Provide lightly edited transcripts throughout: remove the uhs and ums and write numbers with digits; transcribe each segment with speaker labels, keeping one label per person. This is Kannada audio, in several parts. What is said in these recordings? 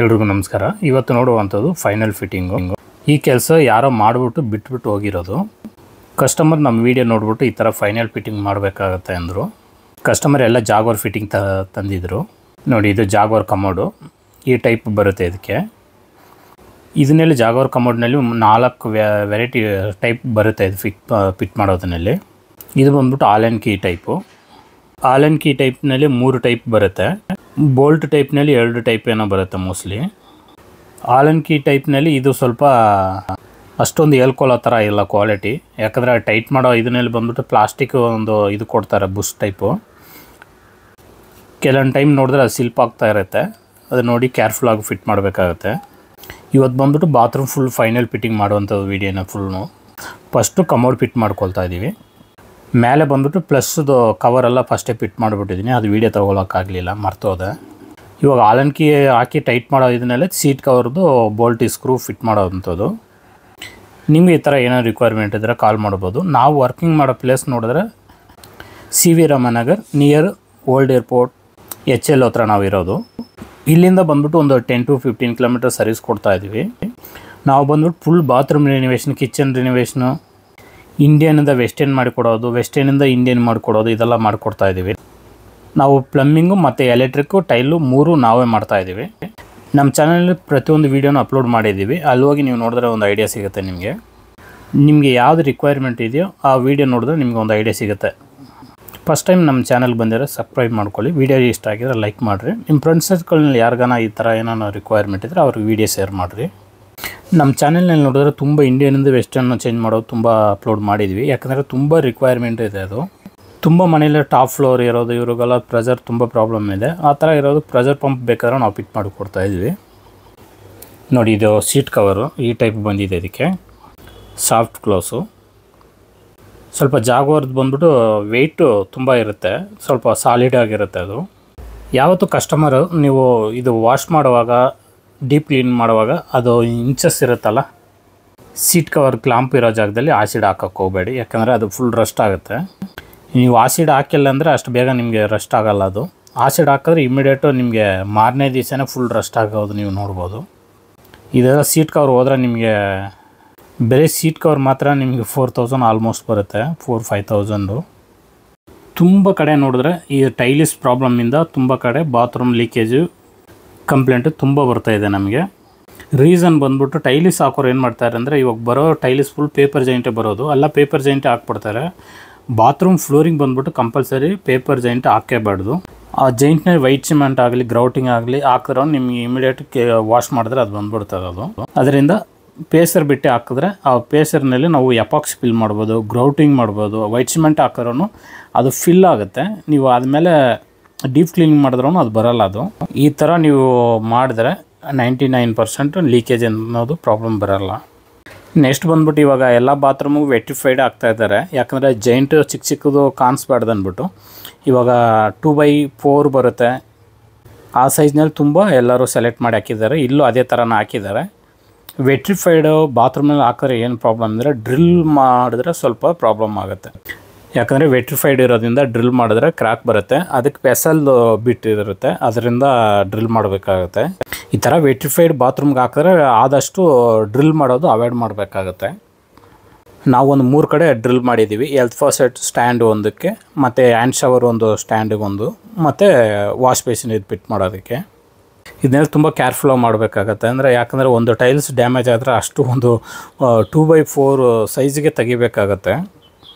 Speaker 1: ಎಲ್ರಿಗೂ ನಮಸ್ಕಾರ. ಇವತ್ತು ನೋಡುವಂಥದ್ದು ಫೈನಲ್ ಫಿಟ್ಟಿಂಗು. ಈ ಕೆಲಸ ಯಾರೋ ಮಾಡಿಬಿಟ್ಟು ಬಿಟ್ಬಿಟ್ಟು ಹೋಗಿರೋದು. ಕಸ್ಟಮರ್ ನಮ್ಮ ವಿಡಿಯೋ ನೋಡಿಬಿಟ್ಟು ಈ ಥರ ಫೈನಲ್ ಫಿಟ್ಟಿಂಗ್ ಮಾಡಬೇಕಾಗತ್ತೆ ಅಂದರು. ಕಸ್ಟಮರ್ ಎಲ್ಲ ಜಾಗ್ವಾರ್ ಫಿಟ್ಟಿಂಗ್ ತಂದಿದ್ರು. ನೋಡಿ, ಇದು ಜಾಗ್ವಾರ್ ಕಮೋಡು. ಈ ಟೈಪ್ ಬರುತ್ತೆ ಇದಕ್ಕೆ. ಇದನ್ನಲ್ಲಿ ಜಾಗ್ವಾರ್ ಕಮೋಡ್ನಲ್ಲಿ 4 ವೆರೈಟಿ ಟೈಪ್ ಬರುತ್ತೆ ಇದು ಫಿಟ್ ಮಾಡೋದ್ರಲ್ಲಿ. ಇದು ಬಂದ್ಬಿಟ್ಟು Allen key type. Allen key ಟೈಪ್ನಲ್ಲಿ 3 ಟೈಪ್ ಬರುತ್ತೆ. ಬೋಲ್ಟ್ ಟೈಪ್ನಲ್ಲಿ 2 ಟೈಪ್ ಏನೋ ಬರುತ್ತೆ ಮೋಸ್ಟ್ಲಿ. ಆಲ್ ಆ್ಯಂಡ್ ಕೀ ಟೈಪ್ನಲ್ಲಿ ಇದು ಸ್ವಲ್ಪ ಅಷ್ಟೊಂದು ಹೇಳ್ಕೊಳ್ಳೋ ಥರ ಇಲ್ಲ ಕ್ವಾಲಿಟಿ. ಯಾಕಂದರೆ ಟೈಟ್ ಮಾಡೋ ಇದನ್ನಲ್ಲಿ ಬಂದ್ಬಿಟ್ಟು ಪ್ಲಾಸ್ಟಿಕ್ ಒಂದು ಇದು ಕೊಡ್ತಾರೆ, ಬುಷ್ ಟೈಪು. ಕೆಲವೊಂದು ಟೈಮ್ ನೋಡಿದ್ರೆ ಅದು ಸಿಲ್ಪ್ ಆಗ್ತಾ ಇರುತ್ತೆ. ಅದು ನೋಡಿ ಕೇರ್ಫುಲ್ಲಾಗಿ ಫಿಟ್ ಮಾಡಬೇಕಾಗತ್ತೆ. ಇವತ್ತು ಬಂದ್ಬಿಟ್ಟು ಬಾತ್ರೂಮ್ ಫುಲ್ ಫೈನಲ್ ಫಿಟ್ಟಿಂಗ್ ಮಾಡುವಂಥದ್ದು ವೀಡಿಯೋನ ಫುಲ್ಲು. ಫಸ್ಟು ಕಮೋಡ್ ಫಿಟ್ ಮಾಡ್ಕೊಳ್ತಾ ಇದ್ದೀವಿ. ಮೇಲೆ ಬಂದ್ಬಿಟ್ಟು ಪ್ಲಸ್ದು ಕವರೆಲ್ಲ ಫಸ್ಟೇ ಫಿಟ್ ಮಾಡಿಬಿಟ್ಟಿದ್ದೀನಿ. ಅದು ವೀಡಿಯೋ ತೊಗೊಳಕ್ಕಾಗಲಿಲ್ಲ, ಮರ್ತೋದೆ. ಇವಾಗ all and key hockey tight ಮಾಡೋ ಇದನ್ನೆಲ್ಲ ಸೀಟ್ ಕವರ್ದು ಬೋಲ್ಟ್ ಸ್ಕ್ರೂ ಫಿಟ್ ಮಾಡೋವಂಥದ್ದು. ನಿಮಗೆ ಈ ಥರ ಏನೋ ರಿಕ್ವೈರ್ಮೆಂಟ್ ಇದ್ದರೆ ಕಾಲ್ ಮಾಡ್ಬೋದು. ನಾವು ವರ್ಕಿಂಗ್ ಮಾಡೋ ಪ್ಲೇಸ್ ನೋಡಿದ್ರೆ CV Ramanagar near old airport HL ಹತ್ರ ನಾವು ಇರೋದು. ಇಲ್ಲಿಂದ ಬಂದ್ಬಿಟ್ಟು ಒಂದು 10 to 15 ಕಿಲೋಮೀಟರ್ ಸರ್ವಿಸ್ ಕೊಡ್ತಾಯಿದ್ದೀವಿ. ನಾವು ಬಂದ್ಬಿಟ್ಟು ಫುಲ್ ಬಾತ್ರೂಮ್ ರಿನಿವೇಷನ್, ಕಿಚನ್ ರಿನಿವೇಷನು, ಇಂಡಿಯನಿಂದ ವೆಸ್ಟರ್ನ್ ಮಾಡಿಕೊಡೋದು, ವೆಸ್ಟರ್ನಿಂದ ಇಂಡಿಯನ್ ಮಾಡಿಕೊಡೋದು, ಇದೆಲ್ಲ ಮಾಡಿಕೊಡ್ತಾಯಿದ್ದೀವಿ. ನಾವು ಪ್ಲಮ್ಮಿಂಗು ಮತ್ತು ಎಲೆಕ್ಟ್ರಿಕ್ಕು, ಟೈಲು 3 ನಾವೇ ಮಾಡ್ತಾಯಿದ್ದೀವಿ. ನಮ್ಮ ಚಾನಲಲ್ಲಿ ಪ್ರತಿಯೊಂದು ವೀಡಿಯೋನ ಅಪ್ಲೋಡ್ ಮಾಡಿದ್ದೀವಿ. ಅಲ್ಲಿ ಹೋಗಿ ನೀವು ನೋಡಿದ್ರೆ ಒಂದು ಐಡಿಯಾ ಸಿಗುತ್ತೆ ನಿಮಗೆ ಯಾವುದು ರಿಕ್ವೈರ್ಮೆಂಟ್ ಇದೆಯೋ ಆ ವೀಡಿಯೋ ನೋಡಿದ್ರೆ ನಿಮಗೆ ಒಂದು ಐಡಿಯಾ ಸಿಗುತ್ತೆ. ಫಸ್ಟ್ ಟೈಮ್ ನಮ್ಮ ಚಾನಲ್ಗೆ ಬಂದಿರೋ ಸಬ್ಸ್ಕ್ರೈಬ್ ಮಾಡ್ಕೊಳ್ಳಿ. ವೀಡಿಯೋ ಇಷ್ಟ ಆಗಿದ್ರೆ ಲೈಕ್ ಮಾಡಿರಿ. ನಿಮ್ಮ ಫ್ರೆಂಡ್ಸ್ ಸರ್ಕಲ್ನಲ್ಲಿ ಯಾರಿಗಾನ ಈ ಥರ ಏನೋ ರಿಕ್ವೈರ್ಮೆಂಟ್ ಇದ್ದರೆ ಅವ್ರಿಗೆ ವೀಡಿಯೋ ಶೇರ್ ಮಾಡಿರಿ. ನಮ್ಮ ಚಾನಲ್ನಲ್ಲಿ ನೋಡಿದ್ರೆ ತುಂಬ ಇಂಡಿಯನಿಂದ ವೆಸ್ಟರ್ನ್ ಚೇಂಜ್ ಮಾಡೋದು ತುಂಬ ಅಪ್ಲೋಡ್ ಮಾಡಿದ್ವಿ. ಯಾಕಂದರೆ ತುಂಬ ರಿಕ್ವೈರ್ಮೆಂಟ್ ಇದೆ. ಅದು ತುಂಬ ಮನೇಲಿ ಟಾಪ್ ಫ್ಲೋರ್ ಇರೋದು, ಇವ್ರಿಗೆಲ್ಲ ಪ್ರೆಷರ್ ತುಂಬ ಪ್ರಾಬ್ಲಮ್ ಇದೆ. ಆ ಥರ ಇರೋದು ಪ್ರೆಷರ್ ಪಂಪ್ ಬೇಕಾದ್ರೆ ನಾವು ಫಿಟ್ ಮಾಡಿ ಕೊಡ್ತಾಯಿದ್ವಿ. ನೋಡಿ, ಇದು ಸೀಟ್ ಕವರು ಈ ಟೈಪ್ ಬಂದಿದೆ. ಇದಕ್ಕೆ ಸಾಫ್ಟ್ ಕ್ಲೋಸು. ಸ್ವಲ್ಪ ಜಾಗ್ವಾರ್ದು ಬಂದ್ಬಿಟ್ಟು ವೆಯ್ಟು ತುಂಬ ಇರುತ್ತೆ, ಸ್ವಲ್ಪ ಸಾಲಿಡ್ ಆಗಿರುತ್ತೆ. ಅದು ಯಾವತ್ತೂ ಕಸ್ಟಮರು ನೀವು ಇದು ವಾಶ್ ಮಾಡುವಾಗ, ಡೀಪ್ ಕ್ಲೀನ್ ಮಾಡುವಾಗ ಅದು ಇಂಚಸ್ ಇರುತ್ತಲ್ಲ, ಸೀಟ್ ಕವರ್ ಕ್ಲಾಂಪ್ ಇರೋ ಜಾಗದಲ್ಲಿ ಆಸಿಡ್ ಹಾಕೋಕ್ಕೆ ಹೋಗಬೇಡಿ. ಯಾಕಂದರೆ ಅದು ಫುಲ್ ರಸ್ಟ್ ಆಗುತ್ತೆ. ನೀವು ಆಸಿಡ್ ಹಾಕಿಲ್ಲ ಅಂದರೆ ಅಷ್ಟು ಬೇಗ ನಿಮಗೆ ರಸ್ಟ್ ಆಗೋಲ್ಲ. ಅದು ಆಸಿಡ್ ಹಾಕಿದ್ರೆ ಇಮಿಡಿಯೇಟು ನಿಮಗೆ ಮಾರನೇ ದಿವಸನೇ ಫುಲ್ ರಸ್ಟ್ ಆಗೋದು ನೀವು ನೋಡ್ಬೋದು. ಇದೆಲ್ಲ ಸೀಟ್ ಕವರ್ ಹೋದರೆ ನಿಮಗೆ ಬೇರೆ ಸೀಟ್ ಕವರ್ ಮಾತ್ರ ನಿಮಗೆ 4000 ಆಲ್ಮೋಸ್ಟ್ ಬರುತ್ತೆ, 4-5,000. ತುಂಬ ಕಡೆ ನೋಡಿದ್ರೆ ಈ ಟೈಲಿಸ್ ಪ್ರಾಬ್ಲಮ್ಮಿಂದ ತುಂಬ ಕಡೆ ಬಾತ್ರೂಮ್ ಲೀಕೇಜು ಕಂಪ್ಲೇಂಟು ತುಂಬ ಬರ್ತಾಯಿದೆ ನಮಗೆ. ರೀಸನ್ ಬಂದ್ಬಿಟ್ಟು ಟೈಲಿಸ್ ಹಾಕೋರು ಏನು ಮಾಡ್ತಾರೆ ಅಂದರೆ, ಇವಾಗ ಬರೋ ಟೈಲಿಸ್ ಫುಲ್ ಪೇಪರ್ ಜೈಂಟೇ ಬರೋದು. ಎಲ್ಲ ಪೇಪರ್ ಜೈಂಟೇ ಹಾಕ್ಬಿಡ್ತಾರೆ. ಬಾತ್ರೂಮ್ ಫ್ಲೋರಿಂಗ್ ಬಂದ್ಬಿಟ್ಟು ಕಂಪಲ್ಸರಿ ಪೇಪರ್ ಜೈಂಟ್ ಹಾಕೇಬಾರ್ದು. ಆ ಜೈಂಟ್ನ ವೈಟ್ ಸಿಮೆಂಟ್ ಆಗಲಿ, ಗ್ರೌಟಿಂಗ್ ಆಗಲಿ ಹಾಕಿದ್ರೆ ನಿಮಗೆ ಇಮಿಡಿಯೇಟ್ ವಾಶ್ ಮಾಡಿದ್ರೆ ಅದು ಬಂದ್ಬಿಡ್ತದೆ. ಅದು ಅದರಿಂದ ಪೇಸರ್ ಬಿಟ್ಟು ಹಾಕಿದ್ರೆ ಆ ಪೇಸರ್ನಲ್ಲಿ ನಾವು ಎಪಾಕ್ಸಿ ಫಿಲ್ ಮಾಡ್ಬೋದು, ಗ್ರೌಟಿಂಗ್ ಮಾಡ್ಬೋದು. ವೈಟ್ ಸಿಮೆಂಟ್ ಹಾಕಿದ್ರೂ ಅದು ಫಿಲ್ ಆಗುತ್ತೆ. ನೀವು ಆದಮೇಲೆ ಡೀಪ್ ಕ್ಲೀನಿಂಗ್ ಮಾಡಿದ್ರೂ ಅದು ಬರೋಲ್ಲ. ಅದು ಈ ಥರ ನೀವು ಮಾಡಿದ್ರೆ 99% ಲೀಕೇಜ್ ಅನ್ನೋದು ಪ್ರಾಬ್ಲಮ್ ಬರೋಲ್ಲ. ನೆಕ್ಸ್ಟ್ ಬಂದ್ಬಿಟ್ಟು ಇವಾಗ ಎಲ್ಲ ಬಾತ್ರೂಮಿಗೂ ವೆಟ್ರಿಫೈಡ್ ಆಗ್ತಾಯಿದ್ದಾರೆ. ಯಾಕಂದರೆ ಜೈಂಟ್ ಚಿಕ್ಕದು ಕಾಣಿಸ್ಬಾರ್ದು ಅಂದ್ಬಿಟ್ಟು ಇವಾಗ 2x4 ಬರುತ್ತೆ. ಆ ಸೈಜ್ನಲ್ಲಿ ತುಂಬ ಎಲ್ಲರೂ ಸೆಲೆಕ್ಟ್ ಮಾಡಿ ಹಾಕಿದ್ದಾರೆ. ಇಲ್ಲೂ ಅದೇ ಥರನ ಹಾಕಿದ್ದಾರೆ. ವೆಟ್ರಿಫೈಡು ಬಾತ್ರೂಮಲ್ಲಿ ಹಾಕಿದ್ರೆ ಏನು ಪ್ರಾಬ್ಲಮ್ ಅಂದರೆ, ಡ್ರಿಲ್ ಮಾಡಿದ್ರೆ ಸ್ವಲ್ಪ ಪ್ರಾಬ್ಲಮ್ ಆಗುತ್ತೆ. ಯಾಕಂದರೆ ವೆಟ್ರಿಫೈಡ್ ಇರೋದ್ರಿಂದ ಡ್ರಿಲ್ ಮಾಡಿದ್ರೆ ಕ್ರ್ಯಾಕ್ ಬರುತ್ತೆ. ಅದಕ್ಕೆ ಪೆಸಲ್ ಬಿಟ್ಟಿರುತ್ತೆ, ಅದರಿಂದ ಡ್ರಿಲ್ ಮಾಡಬೇಕಾಗುತ್ತೆ. ಈ ಥರ ವೆಟ್ರಿಫೈಡ್ ಬಾತ್ರೂಮ್ಗೆ ಹಾಕಿದ್ರೆ ಆದಷ್ಟು ಡ್ರಿಲ್ ಮಾಡೋದು ಅವಾಯ್ಡ್ ಮಾಡಬೇಕಾಗತ್ತೆ. ನಾವು ಒಂದು 3 ಕಡೆ ಡ್ರಿಲ್ ಮಾಡಿದ್ದೀವಿ. ಹೆಲ್ತ್ ಫಾಸೆಟ್ ಸ್ಟ್ಯಾಂಡ್ ಒಂದಕ್ಕೆ, ಮತ್ತು ಹ್ಯಾಂಡ್ ಶವರ್ ಒಂದು ಸ್ಟ್ಯಾಂಡಿಗೆ ಒಂದು, ಮತ್ತು ವಾಶ್ ಬೇಸಿನ್ ಇದು ಫಿಟ್ ಮಾಡೋದಕ್ಕೆ. ಇದನ್ನೆಲ್ಲ ತುಂಬ ಕೇರ್ಫುಲ್ಲಾಗಿ ಮಾಡಬೇಕಾಗತ್ತೆ. ಅಂದರೆ ಯಾಕಂದರೆ ಒಂದು ಟೈಲ್ಸ್ ಡ್ಯಾಮೇಜ್ ಆದರೆ ಅಷ್ಟು ಒಂದು 2x4 ಸೈಜಿಗೆ ತೆಗಿಬೇಕಾಗತ್ತೆ.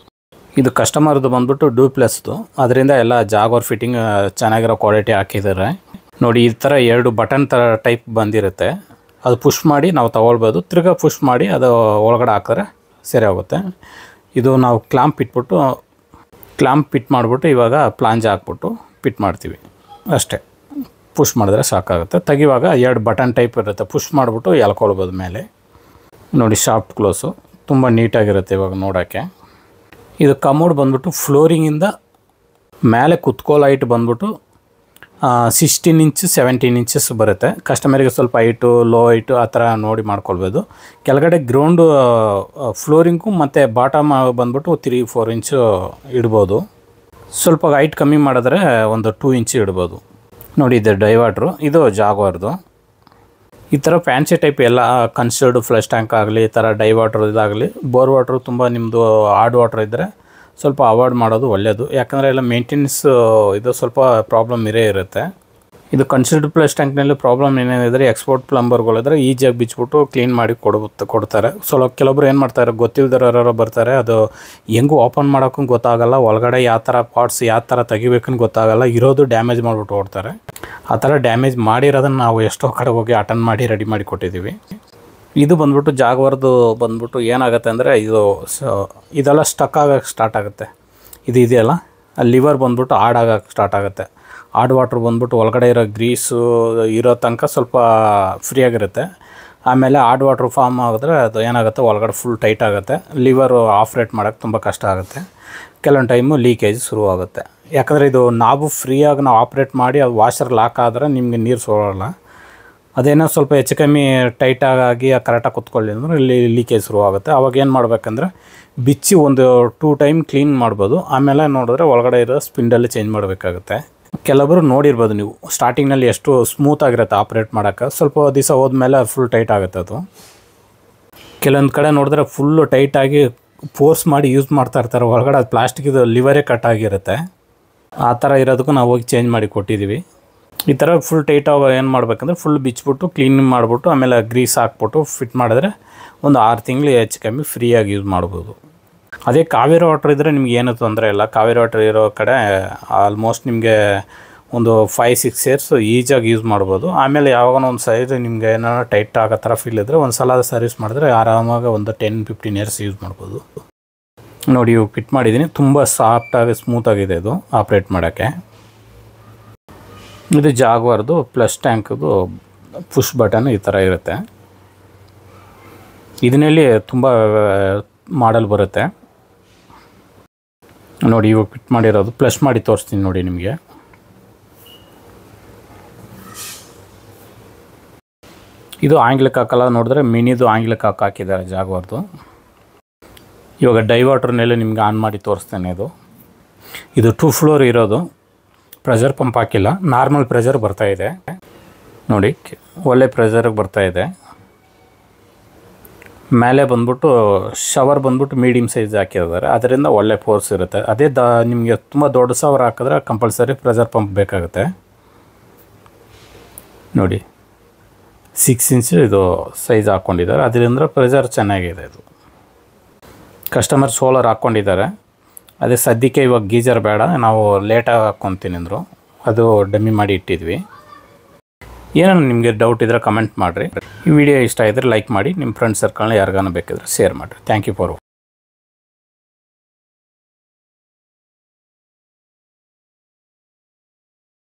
Speaker 1: ಇದು ಕಸ್ಟಮರ್ದು ಬಂದ್ಬಿಟ್ಟು ಡ್ಯೂಪ್ಲೆಸ್ದು, ಅದರಿಂದ ಎಲ್ಲ ಜಾಗ್ವಾರ್ ಫಿಟ್ಟಿಂಗ್ ಚೆನ್ನಾಗಿರೋ ಕ್ವಾಲಿಟಿ ಹಾಕಿದ್ದಾರೆ. ನೋಡಿ, ಈ ಥರ 2 ಬಟನ್ ಥರ ಟೈಪ್ ಬಂದಿರುತ್ತೆ. ಅದು ಪುಷ್ ಮಾಡಿ ನಾವು ತೊಗೊಳ್ಬೋದು. ತಿರ್ಗಾ ಪುಷ್ ಮಾಡಿ ಅದು ಒಳಗಡೆ ಹಾಕಿದ್ರೆ ಸರಿ ಹೋಗುತ್ತೆ. ಇದು ನಾವು ಕ್ಲಾಂಪ್ ಫಿಟ್ ಮಾಡಿಬಿಟ್ಟು ಇವಾಗ ಪ್ಲಾಂಜ್ ಹಾಕ್ಬಿಟ್ಟು ಫಿಟ್ ಮಾಡ್ತೀವಿ ಅಷ್ಟೇ. ಪುಷ್ ಮಾಡಿದ್ರೆ ಸಾಕಾಗುತ್ತೆ. ತೆಗಿವಾಗ 2 ಬಟನ್ ಟೈಪ್ ಇರುತ್ತೆ, ಪುಷ್ ಮಾಡಿಬಿಟ್ಟು ಎಳ್ಕೊಳ್ಬೋದು ಮೇಲೆ. ನೋಡಿ, ಸಾಫ್ಟ್ ಕ್ಲೋಸು ತುಂಬ ನೀಟಾಗಿರುತ್ತೆ ಇವಾಗ ನೋಡೋಕ್ಕೆ. ಇದು ಕಮೋಡ್ ಬಂದ್ಬಿಟ್ಟು ಫ್ಲೋರಿಂಗಿಂದ ಮೇಲೆ ಕುತ್ಕೋಲ್ ಹೈಟ್ ಬಂದ್ಬಿಟ್ಟು 16 ಇಂಚ್ 17 ಇಂಚಸ್ ಬರುತ್ತೆ. ಕಸ್ಟಮರಿಗೆ ಸ್ವಲ್ಪ ಹೈಟು ಲೋ ಹೈಟು ಆ ಥರ ನೋಡಿ ಮಾಡ್ಕೊಳ್ಬೋದು. ಕೆಳಗಡೆ ಗ್ರೌಂಡು ಫ್ಲೋರಿಂಗು ಮತ್ತು ಬಾಟಮ್ ಬಂದ್ಬಿಟ್ಟು 3-4 ಇಂಚು ಇಡ್ಬೋದು. ಸ್ವಲ್ಪ ಹೈಟ್ ಕಮ್ಮಿ ಮಾಡಿದ್ರೆ ಒಂದು 2 ಇಂಚ್ ಇಡ್ಬೋದು. ನೋಡಿ, ಇದು ಡೈವರ್ಟ್ರು, ಇದು ಜಾಗ್ವಾರ್ದು. ಈ ಥರ ಫ್ಯಾನ್ಸಿ ಟೈಪ್ ಎಲ್ಲ ಕನ್ಸಿಡರ್ಡ್ ಫ್ಲಶ್ ಟ್ಯಾಂಕ್ ಆಗಲಿ ಈ ಥರ ಡೈ ವಾಟರ್ ಇದಾಗಲಿ ಬೋರ್ ವಾಟ್ರು ತುಂಬ ನಿಮ್ಮದು ಹಾರ್ಡ್ ವಾಟರ್ ಇದ್ದರೆ ಸ್ವಲ್ಪ ಅವಾಯ್ಡ್ ಮಾಡೋದು ಒಳ್ಳೆಯದು. ಯಾಕಂದರೆ ಎಲ್ಲ ಮೇಂಟೆನೆನ್ಸ್ ಇದು ಸ್ವಲ್ಪ ಪ್ರಾಬ್ಲಮ್ ಇರುತ್ತೆ. ಇದು ಕನ್ಸಿಡರ್ಡ್ ಫ್ಲಶ್ ಟ್ಯಾಂಕ್ನಲ್ಲಿ ಪ್ರಾಬ್ಲಮ್ ಏನೇನಿದ್ರೆ ಎಕ್ಸ್ಪೋರ್ಟ್ ಪ್ಲಂಬರ್ಗಳಿದ್ರೆ ಈಜಿಯಾಗಿ ಬಿಚ್ಚಿಬಿಟ್ಟು ಕ್ಲೀನ್ ಮಾಡಿ ಕೊಡ್ತಾರೆ. ಕೆಲವೊಬ್ರು ಏನು ಮಾಡ್ತಾರೆ, ಗೊತ್ತಿಲ್ಲದಿರೋರು ಬರ್ತಾರೆ, ಅದು ಹೆಂಗೂ ಓಪನ್ ಮಾಡೋಕ್ಕೂ ಗೊತ್ತಾಗಲ್ಲ, ಒಳಗಡೆ ಯಾವ ಥರ ಪಾರ್ಟ್ಸ್ ಯಾವ ಥರ ತೆಗಿಬೇಕಂತ ಗೊತ್ತಾಗಲ್ಲ, ಇರೋದು ಡ್ಯಾಮೇಜ್ ಮಾಡಿಬಿಟ್ಟು ಓಡ್ತಾರೆ. ಆ ಥರ ಡ್ಯಾಮೇಜ್ ಮಾಡಿರೋದನ್ನು ನಾವು ಎಷ್ಟೋ ಕಡೆ ಹೋಗಿ ಅಟೆಂಡ್ ಮಾಡಿ ರೆಡಿ ಮಾಡಿ ಕೊಟ್ಟಿದ್ದೀವಿ. ಇದು ಬಂದ್ಬಿಟ್ಟು ಜಾಗ್ವಾರ್ದು ಬಂದ್ಬಿಟ್ಟು ಏನಾಗುತ್ತೆ ಅಂದರೆ ಇದೆಲ್ಲ ಸ್ಟಕ್ ಆಗೋಕ್ಕೆ ಸ್ಟಾರ್ಟ್ ಆಗುತ್ತೆ. ಇದು ಇದೆಯಲ್ಲ ಲಿವರ್ ಬಂದ್ಬಿಟ್ಟು ಹಾರ್ಡಾಗಕ್ಕೆ ಸ್ಟಾರ್ಟ್ ಆಗುತ್ತೆ. ಹಾರ್ಡ್ ವಾಟ್ರ್ ಬಂದ್ಬಿಟ್ಟು ಒಳಗಡೆ ಇರೋ ಗ್ರೀಸು ಇರೋ ತನಕ ಸ್ವಲ್ಪ ಫ್ರೀಯಾಗಿರುತ್ತೆ. ಆಮೇಲೆ ಹಾರ್ಡ್ ವಾಟ್ರ್ ಫಾರ್ಮ್ ಆಗಿದ್ರೆ ಅದು ಏನಾಗುತ್ತೆ, ಒಳಗಡೆ ಫುಲ್ ಟೈಟ್ ಆಗುತ್ತೆ. ಲಿವರು ಆಪ್ರೇಟ್ ಮಾಡೋಕ್ಕೆ ತುಂಬ ಕಷ್ಟ ಆಗುತ್ತೆ. ಕೆಲವೊಂದು ಟೈಮು ಲೀಕೇಜ್ ಶುರುವಾಗುತ್ತೆ. ಯಾಕಂದರೆ ಇದು ನಾವು ಫ್ರೀಯಾಗಿ ನಾವು ಆಪ್ರೇಟ್ ಮಾಡಿ ಅದು ವಾಷರ್ ಲಾಕ್ ಆದರೆ ನಿಮಗೆ ನೀರು ಸೋರಲ್ಲ. ಅದೇನೋ ಸ್ವಲ್ಪ ಹೆಚ್ಚು ಕಮ್ಮಿ ಟೈಟಾಗಿ ಕರೆಕ್ಟಾಗಿ ಕುತ್ಕೊಳ್ಳಿ ಅಂದರೆ ಇಲ್ಲಿ ಲೀಕೇಜ್ ಶುರುವಾಗುತ್ತೆ. ಅವಾಗ ಏನು ಮಾಡಬೇಕಂದ್ರೆ ಬಿಚ್ಚಿ ಒಂದು 2 ಟೈಮ್ ಕ್ಲೀನ್ ಮಾಡ್ಬೋದು. ಆಮೇಲೆ ನೋಡಿದ್ರೆ ಒಳಗಡೆ ಇರೋ ಸ್ಪಿಂಡಲ್ಲಿ ಚೇಂಜ್ ಮಾಡಬೇಕಾಗುತ್ತೆ. ಕೆಲವೊಬ್ಬರು ನೋಡಿರ್ಬೋದು ನೀವು, ಸ್ಟಾರ್ಟಿಂಗ್ನಲ್ಲಿ ಎಷ್ಟು ಸ್ಮೂತಾಗಿರುತ್ತೆ ಆಪ್ರೇಟ್ ಮಾಡೋಕ್ಕೆ, ಸ್ವಲ್ಪ ದಿವಸ ಹೋದ್ಮೇಲೆ ಫುಲ್ ಟೈಟ್ ಆಗುತ್ತೆ ಅದು. ಕೆಲವೊಂದು ಕಡೆ ನೋಡಿದ್ರೆ ಫುಲ್ಲು ಟೈಟಾಗಿ ಫೋರ್ಸ್ ಮಾಡಿ ಯೂಸ್ ಮಾಡ್ತಾ ಇರ್ತಾರೆ, ಒಳಗಡೆ ಅದು ಪ್ಲಾಸ್ಟಿಕ್ದು ಲಿವರೇ ಕಟ್ ಆಗಿರುತ್ತೆ. ಆ ಥರ ಇರೋದಕ್ಕೂ ನಾವು ಹೋಗಿ ಚೇಂಜ್ ಮಾಡಿ ಕೊಟ್ಟಿದ್ದೀವಿ. ಈ ಥರ ಫುಲ್ ಟೈಟಾಗಿ ಏನು ಮಾಡಬೇಕಂದ್ರೆ ಫುಲ್ ಬಿಚ್ಚಿಬಿಟ್ಟು ಕ್ಲೀನ್ ಮಾಡಿಬಿಟ್ಟು ಆಮೇಲೆ ಗ್ರೀಸ್ ಹಾಕ್ಬಿಟ್ಟು ಫಿಟ್ ಮಾಡಿದ್ರೆ ಒಂದು 6 ತಿಂಗಳು ಹೆಚ್ಚು ಕಮ್ಮಿ ಫ್ರೀಯಾಗಿ ಯೂಸ್ ಮಾಡ್ಬೋದು. ಅದೇ ಕಾವೇರಿ ವಾಟ್ರ್ ಇದ್ದರೆ ನಿಮ್ಗೆ ಏನೂ ತೊಂದರೆ ಇಲ್ಲ. ಕಾವೇರಿ ವಾಟ್ರ್ ಇರೋ ಕಡೆ ಆಲ್ಮೋಸ್ಟ್ ನಿಮಗೆ ಒಂದು 5-6 ಇಯರ್ಸ್ ಈಜಿಯಾಗಿ ಯೂಸ್ ಮಾಡ್ಬೋದು. ಆಮೇಲೆ ಯಾವಾಗ ಒಂದು ಸೈಜ್ ನಿಮಗೆ ಏನಾರ ಟೈಟ್ ಆಗೋ ಥರ ಫೀಲ್ ಇದ್ದರೆ ಒಂದು ಸಲ ಸರ್ವಿಸ್ ಮಾಡಿದ್ರೆ ಆರಾಮಾಗಿ ಒಂದು 10-15 ಇಯರ್ಸ್ ಯೂಸ್ ಮಾಡ್ಬೋದು. ನೋಡಿ ಇವು ಫಿಟ್ ಮಾಡಿದ್ದೀನಿ, ತುಂಬ ಸಾಫ್ಟಾಗಿ ಸ್ಮೂತಾಗಿದೆ ಇದು ಆಪ್ರೇಟ್ ಮಾಡೋಕ್ಕೆ. ಇದು ಜಾಗ್ವಾರ್ದು ಫ್ಲಶ್ ಟ್ಯಾಂಕ್ದು ಪುಷ್ ಬಟನ್ ಈ ಥರ ಇರುತ್ತೆ. ಇದರಲ್ಲಿ ತುಂಬ ಮಾಡಲ್ ಬರುತ್ತೆ. ನೋಡಿ ಇವಾಗ ಫಿಟ್ ಮಾಡಿರೋದು ಫ್ಲಶ್ ಮಾಡಿ ತೋರಿಸ್ತೀನಿ ನೋಡಿ ನಿಮಗೆ. ಇದು ಆಂಗ್ಲಕ್ಕೆ ಹಾಕಲ್ಲ, ನೋಡಿದ್ರೆ ಮಿನಿದು ಆಂಗ್ಲಕ್ಕೆ ಹಾಕಿದ್ದಾರೆ ಜಾಗ್ವಾರ್ದು. ಇವಾಗ ಡೈ ವಾಟ್ರನ್ನೆಲ್ಲ ನಿಮ್ಗೆ ಆನ್ ಮಾಡಿ ತೋರಿಸ್ತೇನೆ. ಇದು 2 ಫ್ಲೋರ್ ಇರೋದು, ಪ್ರೆಷರ್ ಪಂಪ್ ಹಾಕಿಲ್ಲ, ನಾರ್ಮಲ್ ಪ್ರೆಷರ್ ಬರ್ತಾಯಿದೆ ನೋಡಿ, ಒಳ್ಳೆ ಪ್ರೆಷರಿಗೆ ಬರ್ತಾಯಿದೆ. ಮೇಲೆ ಬಂದ್ಬಿಟ್ಟು ಶವರ್ ಬಂದ್ಬಿಟ್ಟು ಮೀಡಿಯಮ್ ಸೈಜ್ ಹಾಕಿದ್ದಾರೆ, ಅದರಿಂದ ಒಳ್ಳೆ ಫೋರ್ಸ್ ಇರುತ್ತೆ. ಅದೇ ನಿಮಗೆ ತುಂಬ ದೊಡ್ಡ ಶವರ್ ಹಾಕಿದ್ರೆ ಕಂಪಲ್ಸರಿ ಪ್ರೆಷರ್ ಪಂಪ್ ಬೇಕಾಗುತ್ತೆ. ನೋಡಿ 6 ಇಂಚ್ ಇದು ಸೈಜ್ ಹಾಕ್ಕೊಂಡಿದ್ದಾರೆ, ಅದರಿಂದ ಪ್ರೆಷರ್ ಚೆನ್ನಾಗಿದೆ. ಇದು ಕಸ್ಟಮರ್ ಸೋಲಾರ್ ಹಾಕ್ಕೊಂಡಿದ್ದಾರೆ. ಅದೇ ಸದ್ಯಕ್ಕೆ ಇವಾಗ ಗೀಜರ್ ಬೇಡ, ನಾವು ಲೇಟಾಗಿ ಹಾಕ್ಕೊತೀನಿ ಅಂದರು, ಅದು ಡಮ್ಮಿ ಮಾಡಿ ಇಟ್ಟಿದ್ವಿ. ಏನಾದ್ರು ನಿಮಗೆ ಡೌಟ್ ಇದ್ದರೆ ಕಮೆಂಟ್ ಮಾಡಿರಿ. ಈ ವಿಡಿಯೋ ಇಷ್ಟ ಇದ್ದರೆ ಲೈಕ್ ಮಾಡಿ, ನಿಮ್ಮ ಫ್ರೆಂಡ್ಸ್ ಸರ್ಕಲ್ನ ಯಾರಿಗಾನ ಬೇಕಿದ್ರೆ ಶೇರ್ ಮಾಡಿರಿ. Thank you for